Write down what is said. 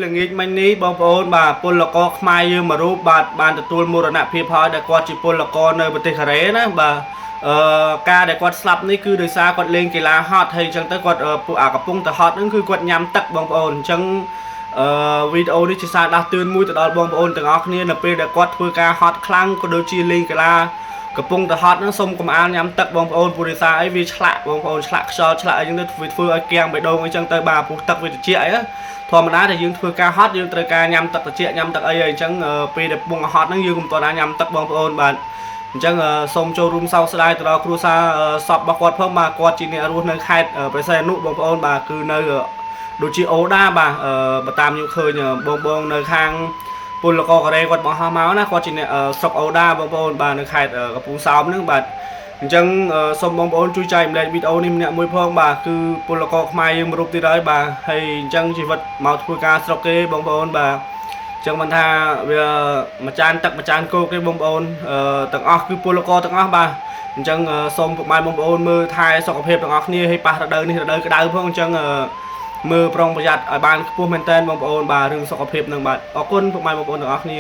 ល្ងាចមិញនេះបងប្អូនបាទពលករខ្មែរយើងមួយរូបបាទបានទទួលមរណភាពហើយដែលគាត់ជាពលករនៅប្រទេសកូរ៉េណាបាទការដែលគាត់ស្លាប់នេះគឺដោយសារគាត់លេងកីឡាហត់ហើយអញ្ចឹងទៅគាត់កំពុងតែហត់ហ្នឹងគឺគាត់ញ៉ាំទឹកបងប្អូនអញ្ចឹងវីដេអូនេះជាសារដាស់តឿនមួយទៅដល់បងប្អូនទាំងអស់គ្នានៅពេលដែលគាត់ធ្វើការហត់ខ្លាំងក៏ដូចជាលេងកីឡាកំពុងតែហត់ហ្នឹងសូមកុំអាលញ៉ាំទឹកបងប្អូនព្រោះដោយសារអីវាឆ្លាក់បងប្អូនឆ្លាក់ខ្យល់ឆ្លាក់អីចឹងទៅធ្វើឲ្យគាំងបេះដូងអីចឹងទៅបាទព្រោះទឹកវាត្រជាក់អីធម្មតាតែយើងធ្វើការហត់យើងត្រូវការញ៉ាំទឹកត្រជាក់ញ៉ាំទឹកអីអញ្ចឹងពេលដែលកំពុងហត់ហ្នឹងយើងកុំតើញ៉ាំទឹកបងប្អូនបាទអញ្ចឹងសូមចូលរួមសោកស្ដាយទៅដល់គ្រួសារសពរបស់គាត់ផងបាទគាត់ជាអ្នករស់នៅខេត្តព្រះសីហនុបងប្អូនបាទគឺនៅដូចជាអូដាបាទបើតាមខ្ញុំឃើញបងនៅខាងពលករកូរ៉េគាត់បង្ហោះមកណាគាត់ជាអ្នកស្រុកអូដាបងប្អូនបាទនៅខេត្តកំពង់សោមហ្នឹងបាទអញ្ចឹងសូមបងប្អូនជួយចែកម្លែកវីដេអូនេះម្នាក់មួយផងបាទគឺពលករខ្មែរយើងមួយរូបទៀតហើយបាទហើយអញ្ចឹងជីវិតមកធ្វើការស្រុកគេបងប្អូនបាទអញ្ចឹងមិនថាវាមួយចានទឹកម្ចានគោកទេបងប្អូនទាំងអស់គឺពលករទាំងអស់បាទអញ្ចឹងសូមពុកម៉ែបងប្អូនមើលថែសុខភាពទាំងអស់គ្នាហើយប៉ះរដូវនេះរដូវក្តៅផងអញ្ចឹងមើលប្រុងប្រយ័ត្នឲ្យបានខ្ពស់មែនតើបងប្អូនបាទរឿងសុខភាពនឹងបាទអរគុណពុកម៉ែបងប្អូនទាំងអស់គ្នា